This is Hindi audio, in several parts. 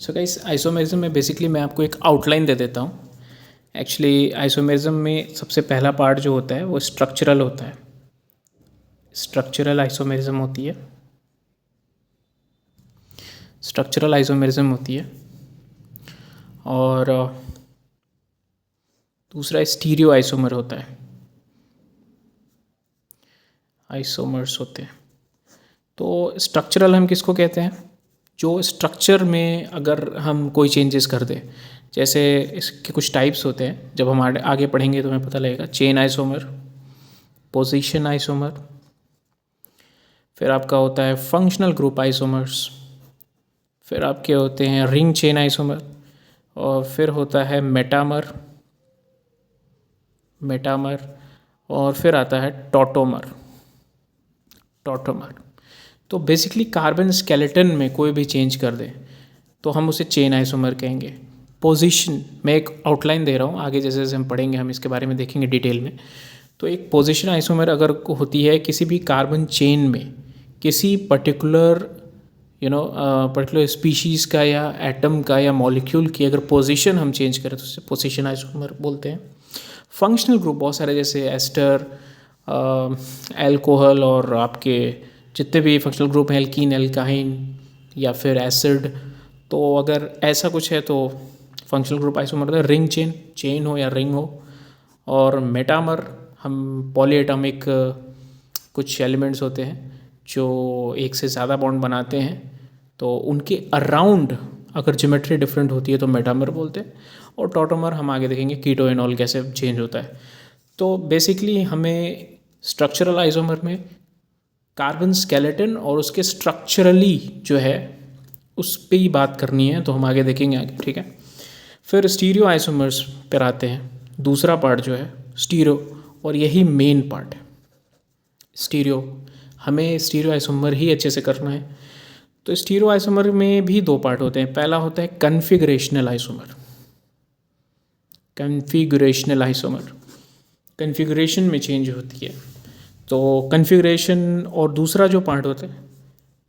सो गाइस आइसोमेरिज्म में बेसिकली मैं आपको एक आउटलाइन दे देता हूँ। एक्चुअली आइसोमेरिज्म में सबसे पहला पार्ट जो होता है वो स्ट्रक्चरल होता है। स्ट्रक्चरल आइसोमेरिज्म होती है। स्ट्रक्चरल आइसोमेरिज्म होती है और दूसरा स्टीरियो आइसोमर होता है। आइसोमर्स होते हैं। तो स्ट्रक्चरल हम किसको कहते हैं? जो स्ट्रक्चर में अगर हम कोई चेंजेस कर दें, जैसे इसके कुछ टाइप्स होते हैं, जब हम आगे पढ़ेंगे तो हमें पता लगेगा। चेन आइसोमर, पोजीशन आइसोमर, फिर आपका होता है फंक्शनल ग्रुप आइसोमर्स, फिर आपके होते हैं रिंग चेन आइसोमर, और फिर होता है मेटामर, और फिर आता है टॉटोमर। तो बेसिकली कार्बन स्केलेटन में कोई भी चेंज कर दे तो हम उसे चेन आइसोमर कहेंगे। पोजीशन, मैं एक आउटलाइन दे रहा हूँ, आगे जैसे जैसे हम पढ़ेंगे हम इसके बारे में देखेंगे डिटेल में। तो एक पोजीशन आइसोमर अगर होती है किसी भी कार्बन चेन में, किसी पर्टिकुलर पर्टिकुलर स्पीशीज़ का या एटम का या मॉलिक्यूल की अगर पोजीशन हम चेंज करें तो उसे पोजीशन आइसोमर बोलते हैं। फंक्शनल ग्रुप बहुत सारे, जैसे एस्टर, अल्कोहल, और आपके जितने भी फंक्शनल ग्रुप हैं, एल्कीन, एल्काइन या फिर एसिड, तो अगर ऐसा कुछ है तो फंक्शनल ग्रुप आइसोमर होता है। रिंग चेन हो या रिंग हो। और मेटामर, हम पॉलीएटॉमिक कुछ एलिमेंट्स होते हैं जो एक से ज़्यादा बॉन्ड बनाते हैं, तो उनके अराउंड अगर ज्योमेट्री डिफरेंट होती है तो मेटामर बोलते हैं। और टॉटोमर हम आगे देखेंगे कीटो एनॉल कैसे चेंज होता है। तो बेसिकली हमें स्ट्रक्चरल आइसोमर में कार्बन स्केलेटन और उसके स्ट्रक्चरली जो है उस पर ही बात करनी है, तो हम आगे देखेंगे आगे, ठीक है। फिर स्टीरियो आइसोमर्स पर आते हैं, दूसरा पार्ट जो है स्टीरियो, और यही मेन पार्ट है स्टीरियो। हमें स्टीरियो आइसोमर ही अच्छे से करना है। तो स्टीरियो आइसोमर में भी दो पार्ट होते हैं। पहला होता है कन्फिगरेशनल आइसोमर। कन्फिगरेशन में चेंज होती है, तो कन्फिगरेशन। और दूसरा जो पार्ट होता है वो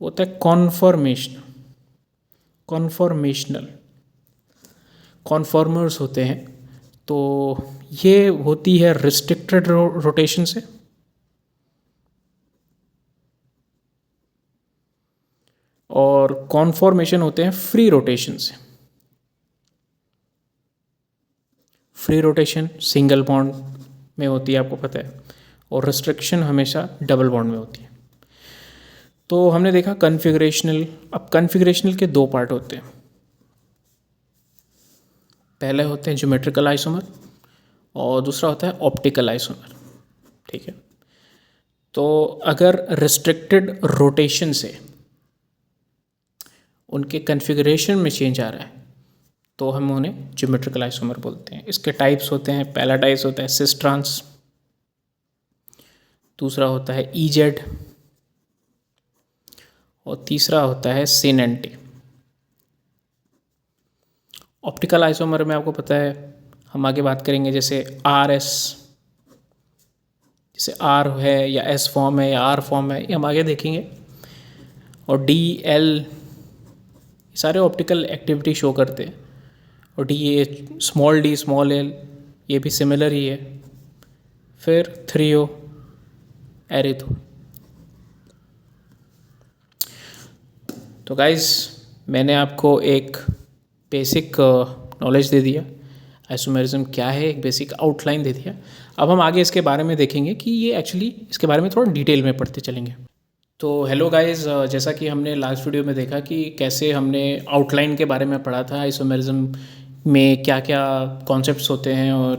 होता है कॉन्फॉर्मर्स होते हैं। तो ये होती है रिस्ट्रिक्टेड रोटेशन से, और कॉन्फॉर्मेशन होते हैं फ्री रोटेशन से। फ्री रोटेशन सिंगल बॉन्ड में होती है, आपको पता है, और रिस्ट्रिक्शन हमेशा डबल बॉन्ड में होती है। तो हमने देखा कन्फिगरेशनल। अब कन्फिगरेशनल के दो पार्ट होते हैं। पहले होते हैं ज्योमेट्रिकल आइसोमर और दूसरा होता है ऑप्टिकल आइसोमर, ठीक है। तो अगर रिस्ट्रिक्टेड रोटेशन से उनके कन्फिगरेशन में चेंज आ रहा है तो हम उन्हें ज्योमेट्रिकल आइसोमर बोलते हैं। इसके टाइप्स होते हैं, पहला टाइप्स होता है सिस ट्रांस, दूसरा होता है ईजेड, और तीसरा होता है सिन एंटी। ऑप्टिकल आइसोमर में आपको पता है, हम आगे बात करेंगे, जैसे आर एस, जैसे आर है या एस फॉर्म है या आर फॉर्म है, ये हम आगे देखेंगे। और डी एल, सारे ऑप्टिकल एक्टिविटी शो करते हैं। और डी स्मॉल एल, ये भी सिमिलर ही है। फिर 3O एरिथो। तो गाइस मैंने आपको एक बेसिक नॉलेज दे दिया, आइसोमेरिज्म क्या है, एक बेसिक आउटलाइन दे दिया। अब हम आगे इसके बारे में देखेंगे कि ये एक्चुअली इसके बारे में थोड़ा डिटेल में पढ़ते चलेंगे। तो हेलो गाइस, जैसा कि हमने लास्ट वीडियो में देखा कि कैसे हमने आउटलाइन के बारे में पढ़ा था, आइसोमेरिज्म में क्या क्या कॉन्सेप्ट्स होते हैं और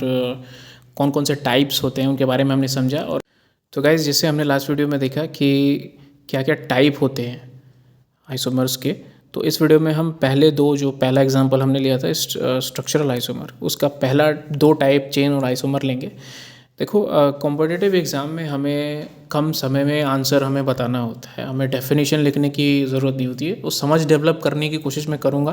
कौन कौन से टाइप्स होते हैं उनके बारे में हमने समझा। और तो गाइस जैसे हमने लास्ट वीडियो में देखा कि क्या क्या टाइप होते हैं आइसोमर्स के, तो इस वीडियो में हम पहला एग्जांपल हमने लिया था स्ट्रक्चरल आइसोमर, उसका पहला दो टाइप चेन और आइसोमर लेंगे। देखो कॉम्पिटिटिव एग्ज़ाम में हमें कम समय में आंसर हमें बताना होता है, हमें डेफिनेशन लिखने की ज़रूरत नहीं होती है। वो समझ डेवलप करने की कोशिश मैं करूँगा,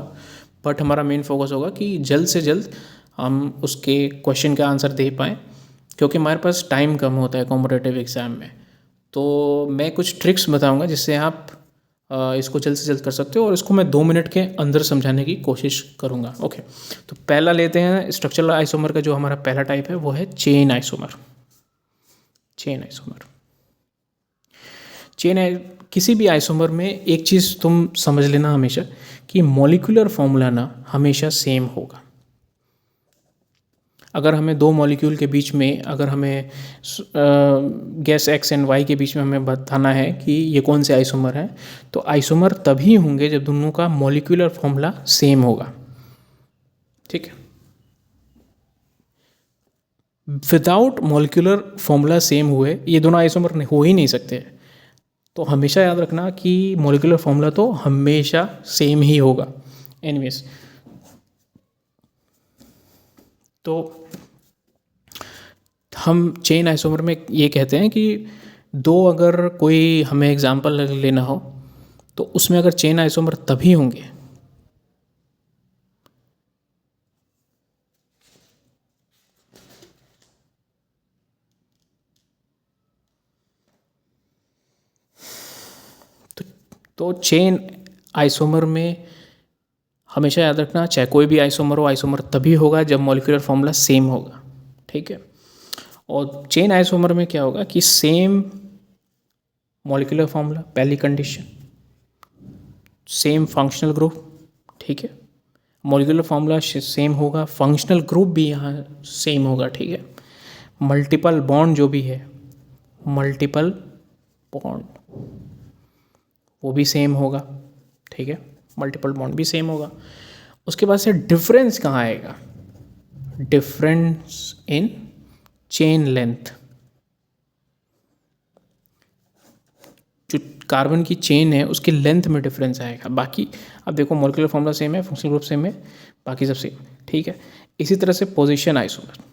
बट हमारा मेन फोकस होगा कि जल्द से जल्द हम उसके क्वेश्चन का आंसर दे पाएँ, क्योंकि हमारे पास टाइम कम होता है कॉम्पिटिटिव एग्ज़ाम में। तो मैं कुछ ट्रिक्स बताऊँगा जिससे आप इसको जल्द से जल्द कर सकते हो और इसको मैं 2 मिनट के अंदर समझाने की कोशिश करूँगा। ओके, तो पहला लेते हैं स्ट्रक्चरल आइसोमर का। जो हमारा पहला टाइप है वो है चेन आइसोमर। चेन आइसोमर, किसी भी आइसोमर में एक चीज़ तुम समझ लेना हमेशा कि मॉलिक्यूलर फॉर्मूला ना हमेशा सेम होगा। अगर हमें दो मॉलिक्यूल के बीच में, अगर हमें गैस एक्स एंड वाई के बीच में हमें बताना है कि ये कौन से आइसोमर हैं, तो आइसोमर तभी होंगे जब दोनों का मॉलिक्यूलर फॉर्मूला सेम होगा। ठीक है, विदाउट मॉलिक्यूलर फॉर्मूला सेम हुए ये दोनों आइसोमर हो ही नहीं सकते। तो हमेशा याद रखना कि मॉलिक्यूलर फॉर्मूला तो हमेशा सेम ही होगा। एनीवेज, तो हम चेन आइसोमर में ये कहते हैं कि दो, अगर कोई हमें एग्जांपल लेना हो तो उसमें अगर चेन आइसोमर तभी होंगे तो चेन आइसोमर में हमेशा याद रखना, चाहे कोई भी आइसोमर हो, आइसोमर तभी होगा जब मॉलिक्यूलर फॉर्मूला सेम होगा। ठीक है, और चेन आइसोमर में क्या होगा कि सेम मॉलिक्यूलर फॉर्मूला पहली कंडीशन, सेम फंक्शनल ग्रुप। ठीक है, मॉलिक्यूलर फॉर्मूला सेम होगा, फंक्शनल ग्रुप भी यहाँ सेम होगा। ठीक है, मल्टीपल बॉन्ड जो भी है, मल्टीपल बॉन्ड वो भी सेम होगा। ठीक है, मल्टीपल बॉन्ड भी सेम होगा। उसके बाद से डिफरेंस कहाँ आएगा? Difference in chain length. जो कार्बन की चेन है उसकी लेंथ में डिफरेंस आएगा। बाकी अब देखो मॉलिक्यूलर फॉर्मूला सेम है, फंक्शनल ग्रुप सेम है, बाकी सब सेम। ठीक है, इसी तरह से position isomer,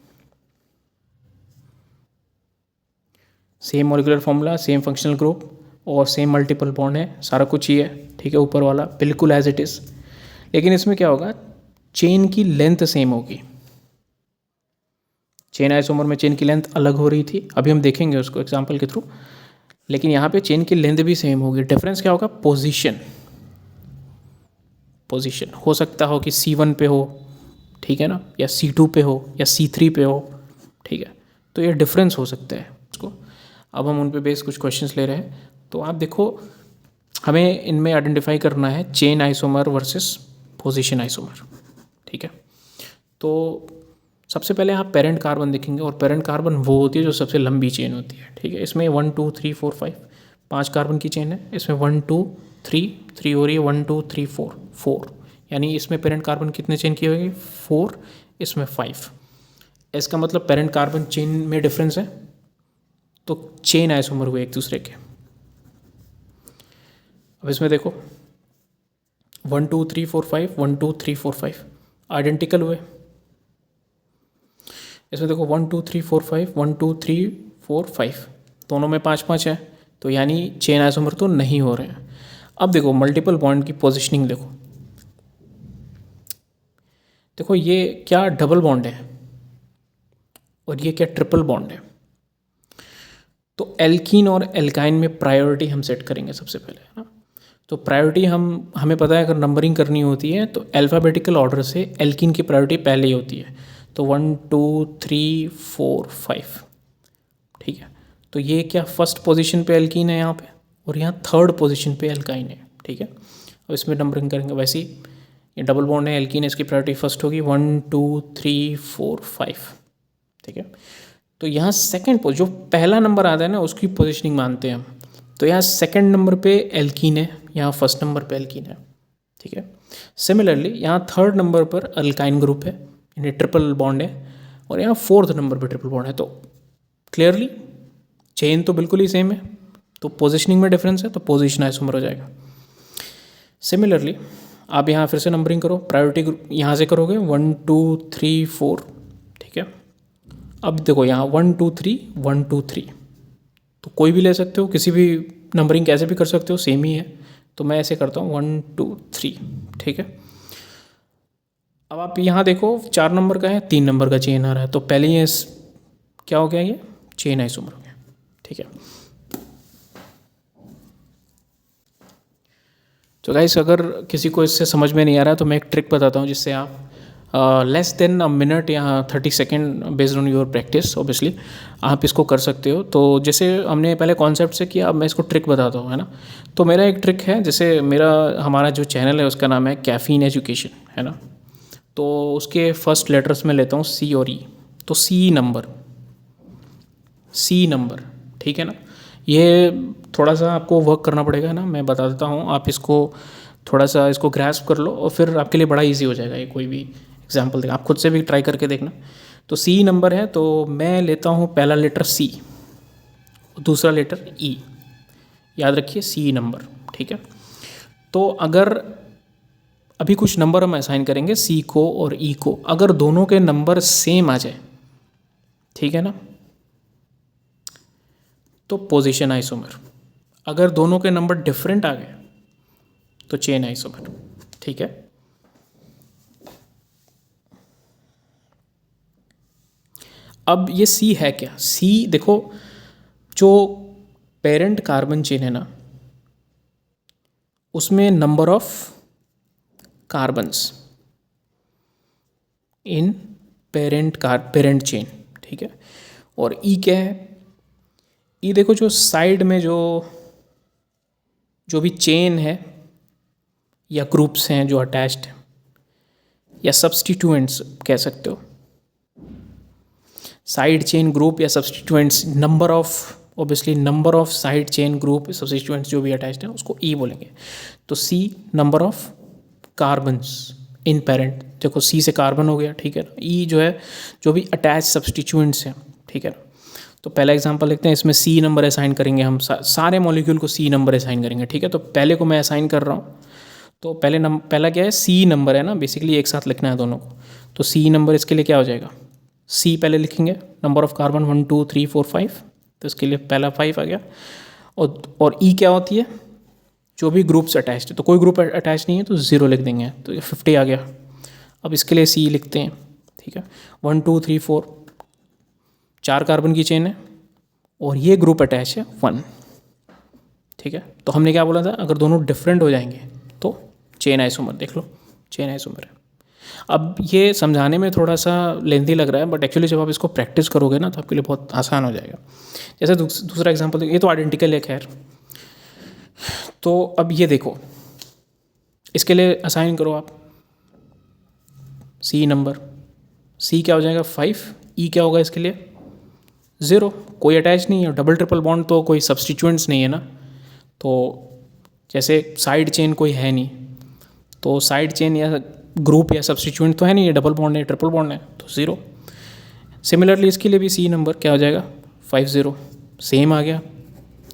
same molecular formula, same functional group और सेम मल्टीपल बॉन्ड है, सारा कुछ ही है। ठीक है, ऊपर वाला बिल्कुल एज इट इज़, लेकिन इसमें क्या होगा, चेन की लेंथ सेम होगी। चेन आइसोमर में चेन की लेंथ अलग हो रही थी, अभी हम देखेंगे उसको एग्जांपल के थ्रू, लेकिन यहाँ पे चेन की लेंथ भी सेम होगी। डिफरेंस क्या होगा? पोजीशन। पोजीशन हो सकता हो कि C1 पे हो, ठीक है ना, या C2 पे हो, या C3 पे हो। ठीक है, तो ये डिफरेंस हो सकता है उसको। अब हम उन पे बेस कुछ क्वेश्चंस ले रहे हैं। तो आप देखो, हमें इनमें आइडेंटिफाई करना है chain isomer versus position isomer. ठीक है, तो सबसे पहले आप पेरेंट कार्बन देखेंगे, और पेरेंट कार्बन वो होती है जो सबसे लंबी चेन होती है। ठीक है, इसमें 1 2 3 4 5 5 कार्बन की चेन है। इसमें 1 2 3 3 हो रही है, 1 2 3 4 4, यानी इसमें पेरेंट कार्बन कितने चेन की होगी? 4, इसमें 5। इसका मतलब पेरेंट कार्बन चेन में डिफरेंस है, तो चेन आइसोमर हुए एक दूसरे के। अब इसमें देखो 1 2 3 4 5, 1 2 3 4 5 आइडेंटिकल हुए। इसमें देखो 1 2 3 4 5, 1 2 3 4 5, दोनों में 5 5 है, तो यानी चेन आइसोमर तो नहीं हो रहे हैं। अब देखो मल्टीपल बॉन्ड की पोजीशनिंग देखो, देखो ये क्या डबल बॉन्ड है और ये क्या ट्रिपल बॉन्ड है। तो एल्कीन और एल्काइन में प्रायोरिटी हम सेट करेंगे सबसे पहले, है ना। तो प्रायोरिटी हमें पता है, अगर नंबरिंग करनी होती है तो अल्फ़ाबेटिकल ऑर्डर से एल्कीन की प्रायोरिटी पहले ही होती है। तो 1 2 3 4 5, ठीक है। तो ये क्या फर्स्ट पोजीशन पे एल्कीन है यहाँ पे, और यहाँ थर्ड पोजीशन पे एल्काइन है। ठीक है, अब इसमें नंबरिंग करेंगे वैसे ही। ये डबल बॉन्ड है, एल्कीन है, इसकी प्रायोरिटी फर्स्ट होगी, 1 2 3 4 5। ठीक है, तो यहाँ सेकंड जो पहला नंबर आता है ना उसकी पोजीशनिंग मानते हैं हम। तो यहाँ सेकंड नंबर पे एल्कीन है, यहाँ फर्स्ट नंबर पे एल्कीन है। ठीक है, सिमिलरली यहाँ थर्ड नंबर पर अल्काइन ग्रुप है, यानी ट्रिपल बॉन्ड है, और यहाँ फोर्थ नंबर पे ट्रिपल बॉन्ड है। तो क्लियरली चेन तो बिल्कुल ही सेम है, तो पोजीशनिंग में डिफरेंस है, तो पोजीशन आइसोमर हो जाएगा। सिमिलरली आप यहाँ फिर से नंबरिंग करो, प्रायोरिटी यहाँ से करोगे 1 2 3 4। ठीक है, अब देखो यहाँ 1 2 3 1 2 3, तो कोई भी ले सकते हो, किसी भी नंबरिंग कैसे भी कर सकते हो, सेम ही है। तो मैं ऐसे करता हूँ 1 2 3। ठीक है, अब आप यहाँ देखो 4 नंबर का है, 3 नंबर का चेन आ रहा है, तो पहले ये क्या हो गया, ये चेन आइसोमर हो गया। ठीक है, तो गाइस अगर किसी को इससे समझ में नहीं आ रहा है तो मैं एक ट्रिक बताता हूँ जिससे आप लेस देन अ मिनट या 30 second based on your practice obviously आप इसको कर सकते हो। तो जैसे हमने पहले कॉन्सेप्ट से किया, अब मैं इसको ट्रिक बताता हूँ, है ना। तो मेरा एक ट्रिक है, जैसे हमारा जो चैनल है उसका नाम है कैफ़ीन एजुकेशन, है ना। तो उसके फर्स्ट लेटर्स में लेता हूँ सी और ई। तो सी नंबर, ठीक है ना। ये थोड़ा सा आपको वर्क करना पड़ेगा ना, मैं बता देता हूँ, आप इसको थोड़ा सा इसको ग्रैस्प कर लो और फिर आपके लिए बड़ा इजी हो जाएगा। ये कोई भी एग्जांपल देगा, आप खुद से भी ट्राई करके देखना। तो सी नंबर है, तो मैं लेता हूँ पहला लेटर सी, दूसरा लेटर ई, याद रखिए सी नंबर, ठीक है। तो अगर अभी कुछ नंबर हम असाइन करेंगे सी को और ई को, अगर दोनों के नंबर सेम आ जाए, ठीक है ना, तो पोजीशन आइसोमर। अगर दोनों के नंबर डिफरेंट आ गए तो चेन आइसोमर, ठीक है। अब ये सी है क्या? सी देखो, जो पेरेंट कार्बन चेन है ना, उसमें number of carbons in parent chain, ठीक है। और ई क्या है? ई देखो, जो साइड में जो भी चेन है या ग्रुप्स हैं जो अटैच्ड हैं, या सब्सटीट्यूएंट्स कह सकते हो, साइड चेन ग्रुप या substituents, number of side chain group substituents जो भी अटैच्ड हैं उसको ई बोलेंगे। तो C number of carbons in parent, देखो सी से कार्बन हो गया, ठीक है ना। ई जो है जो भी अटैच सब्सटीट्यूएंट्स हैं, ठीक है ना। तो पहला एग्जांपल देखते हैं, इसमें सी नंबर असाइन करेंगे हम, सारे मॉलिक्यूल को सी नंबर असाइन करेंगे, ठीक है। तो पहले को मैं असाइन कर रहा हूँ, तो पहला क्या है, सी नंबर है ना, बेसिकली एक साथ लिखना है दोनों को। तो सी नंबर इसके लिए क्या हो जाएगा, सी पहले लिखेंगे, नंबर ऑफ कार्बन 1 2 3 4 5, तो इसके लिए पहला 5 आ गया। और ई क्या होती है, जो भी ग्रुप्स अटैच्ड है, तो कोई ग्रुप अटैच नहीं है तो 0 लिख देंगे, तो 50 आ गया। अब इसके लिए सी लिखते हैं, ठीक है। 1 2 3 4, 4 कार्बन की चेन है और ये ग्रुप अटैच है 1, ठीक है। तो हमने क्या बोला था, अगर दोनों डिफरेंट हो जाएंगे तो चेन आइसोमर, देख लो चेन आइसोमर है। अब ये समझाने में थोड़ा सा लेंथी लग रहा है, बट एक्चुअली जब आप इसको प्रैक्टिस करोगे ना तो आपके लिए बहुत आसान हो जाएगा। जैसे दूसरा एग्जांपल, ये तो आइडेंटिकल है खैर। तो अब ये देखो, इसके लिए असाइन करो आप सी नंबर, सी क्या हो जाएगा 5, ई क्या होगा इसके लिए 0, कोई अटैच नहीं है, डबल ट्रिपल बॉन्ड तो कोई सब्सटीट्यूएंट्स नहीं है ना। तो जैसे साइड चेन कोई है नहीं, तो साइड चेन या ग्रुप या सब्सटीट्यूएंट तो है नहीं, ये डबल बॉन्ड है, ट्रिपल बॉन्ड है, तो 0। सिमिलरली इसके लिए भी सी नंबर क्या हो जाएगा 50, सेम आ गया,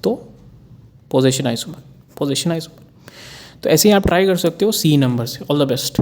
तो पोजीशन आइसोमर। तो ऐसे ही आप ट्राई कर सकते हो सी नंबर से। All the best.